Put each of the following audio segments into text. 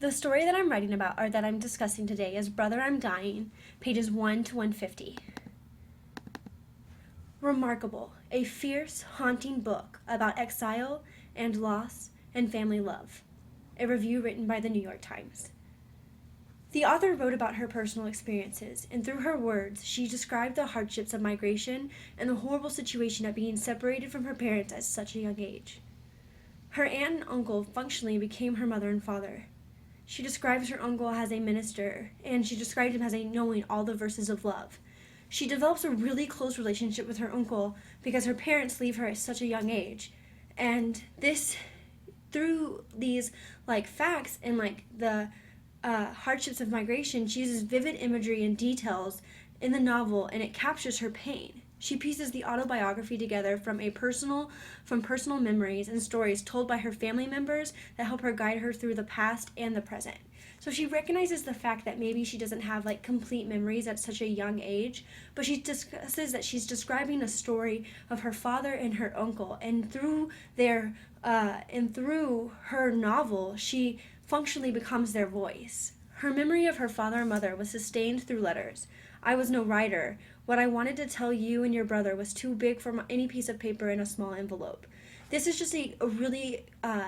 The story that I'm writing about, or that I'm discussing today, is Brother, I'm Dying, pages 1 to 150. Remarkable, a fierce, haunting book about exile and loss and family love. A review written by the New York Times. The author wrote about her personal experiences, and through her words, she described the hardships of migration and the horrible situation of being separated from her parents at such a young age. Her aunt and uncle functionally became her mother and father. She describes her uncle as a minister, and she described him as a knowing all the verses of love. She develops a really close relationship with her uncle because her parents leave her at such a young age. And this, through these facts and the hardships of migration, she uses vivid imagery and details in the novel, and it captures her pain. She pieces the autobiography together from personal memories and stories told by her family members that help her guide her through the past and the present. So she recognizes the fact that maybe she doesn't have complete memories at such a young age, but she discusses that she's describing a story of her father and her uncle, and through her novel, she functionally becomes their voice. Her memory of her father and mother was sustained through letters. I was no writer. What I wanted to tell you and your brother was too big for any piece of paper in a small envelope. This is just a really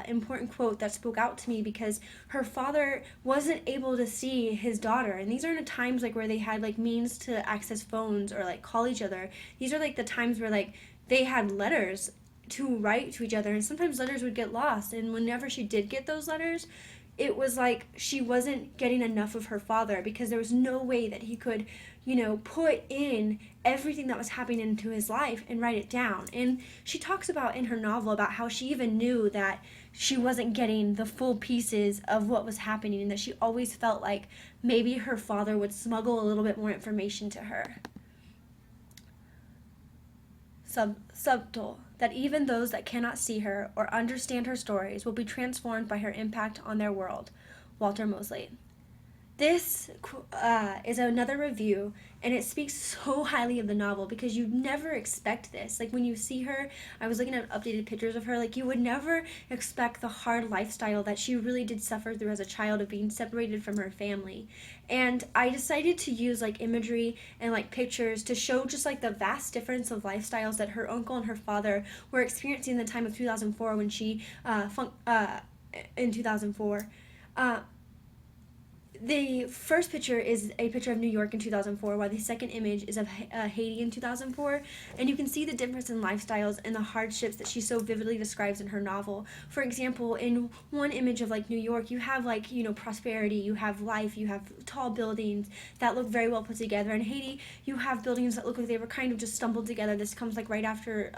important quote that spoke out to me because her father wasn't able to see his daughter. And these aren't times where they had means to access phones or call each other. These are the times where they had letters to write to each other, and sometimes letters would get lost. And whenever she did get those letters, it was she wasn't getting enough of her father because there was no way that he could, put in everything that was happening into his life and write it down. And she talks about in her novel about how she even knew that she wasn't getting the full pieces of what was happening, and that she always felt like maybe her father would smuggle a little bit more information to her. Subtle, that even those that cannot see her or understand her stories will be transformed by her impact on their world. Walter Mosley. This is another review, and it speaks so highly of the novel because you never expect this. When you see her, I was looking at updated pictures of her, you would never expect the hard lifestyle that she really did suffer through as a child of being separated from her family. And I decided to use imagery and pictures to show just the vast difference of lifestyles that her uncle and her father were experiencing in the time of 2004 when she in 2004. The first picture is a picture of New York in 2004, while the second image is of Haiti in 2004, and you can see the difference in lifestyles and the hardships that she so vividly describes in her novel. For example, in one image of New York, you have prosperity, you have life, you have tall buildings that look very well put together. In Haiti, you have buildings that look like they were kind of just stumbled together. This comes right after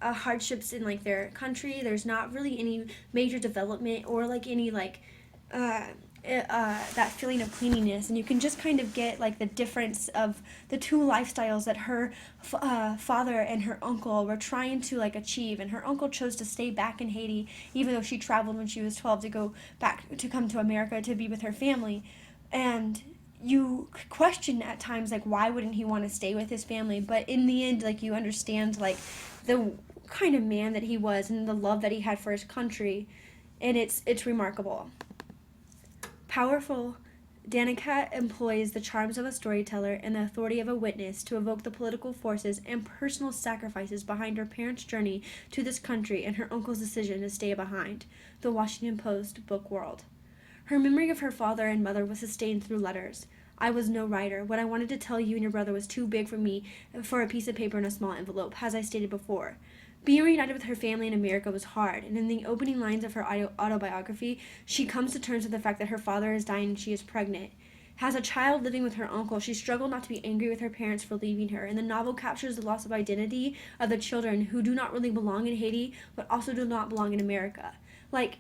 hardships in their country. There's not really any major development or any that feeling of cleanliness, and you can just kind of get the difference of the two lifestyles that her father and her uncle were trying to achieve. And her uncle chose to stay back in Haiti even though she traveled when she was 12 to go back to come to America to be with her family. And you question at times why wouldn't he want to stay with his family, but in the end you understand the kind of man that he was and the love that he had for his country, and it's remarkable. Powerful, Danica employs the charms of a storyteller and the authority of a witness to evoke the political forces and personal sacrifices behind her parents' journey to this country and her uncle's decision to stay behind. The Washington Post Book World. Her memory of her father and mother was sustained through letters. I was no writer. What I wanted to tell you and your brother was too big for me for a piece of paper in a small envelope, as I stated before. Being reunited with her family in America was hard, and in the opening lines of her autobiography, she comes to terms with the fact that her father is dying and she is pregnant. As a child living with her uncle, she struggled not to be angry with her parents for leaving her, and the novel captures the loss of identity of the children who do not really belong in Haiti, but also do not belong in America.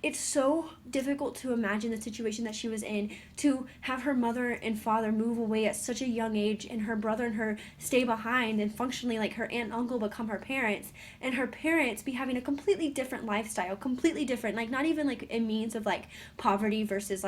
It's so difficult to imagine the situation that she was in, to have her mother and father move away at such a young age, and her brother and her stay behind, and functionally her aunt and uncle become her parents, and her parents be having a completely different lifestyle, completely different, not even a means of poverty versus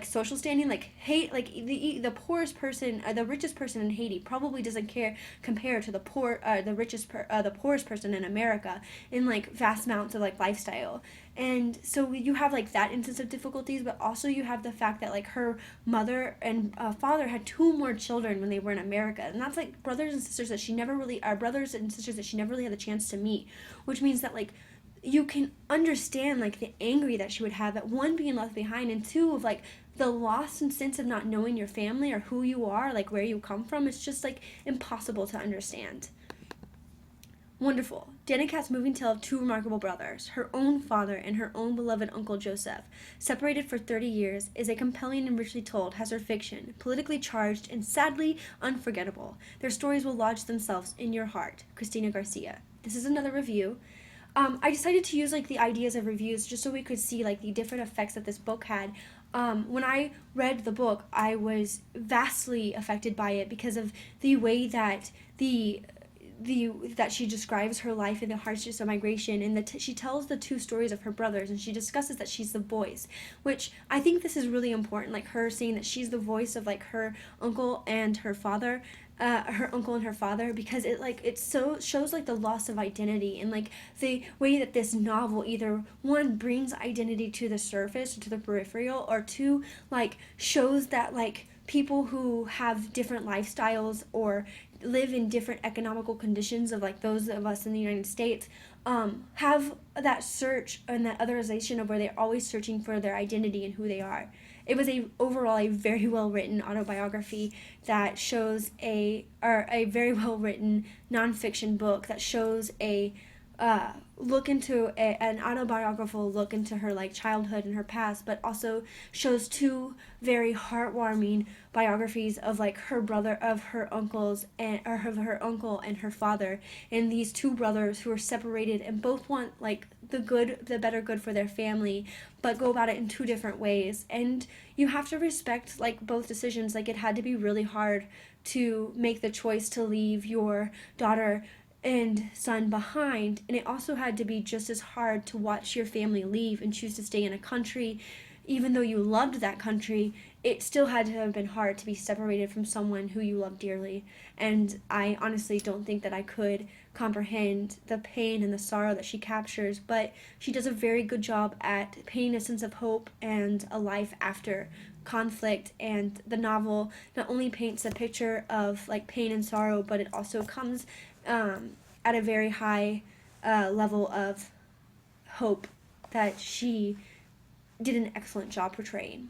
social standing. The poorest person, the richest person in Haiti probably doesn't compare to the poorest person in America in vast amounts of lifestyle. And so you have like that instance of difficulties, but also you have the fact that like her mother and father had two more children when they were in America, and that's like brothers and sisters that she never really are brothers and sisters that she never really had the chance to meet, which means that like you can understand like the angry that she would have at one being left behind, and two of like the loss and sense of not knowing your family or who you are, like where you come from. It's just like impossible to understand. Wonderful. Danica moving tale of two remarkable brothers, her own father and her own beloved Uncle Joseph, separated for 30 years, is a compelling and richly told Hesser fiction, politically charged and sadly unforgettable. Their stories will lodge themselves in your heart. Christina Garcia. This is another review. I decided to use like the ideas of reviews just so we could see like the different effects that this book had. When I read the book, I was vastly affected by it because of the way that that she describes her life in the hardships of migration, and she tells the two stories of her brothers, and she discusses that she's the voice, which I think this is really important, like her saying that she's the voice of like her uncle and her father, because it so shows like the loss of identity, and like the way that this novel either one brings identity to the surface or to the peripheral, or two like shows that like people who have different lifestyles or live in different economical conditions of like those of us in the United States have that search and that otherization of where they're always searching for their identity and who they are. It was overall a very well written autobiography that shows a very well written nonfiction book that shows an autobiographical look into her like childhood and her past, but also shows two very heartwarming biographies of like her uncles and or of her uncle and her father, and these two brothers who are separated and both want like the better good for their family, but go about it in two different ways. And you have to respect like both decisions. Like it had to be really hard to make the choice to leave your daughter and son behind, and it also had to be just as hard to watch your family leave and choose to stay in a country. Even though you loved that country, it still had to have been hard to be separated from someone who you love dearly. And I honestly don't think that I could comprehend the pain and the sorrow that she captures, but she does a very good job at painting a sense of hope and a life after conflict. And the novel not only paints a picture of like pain and sorrow, but it also comes at a very high level of hope that she did an excellent job portraying.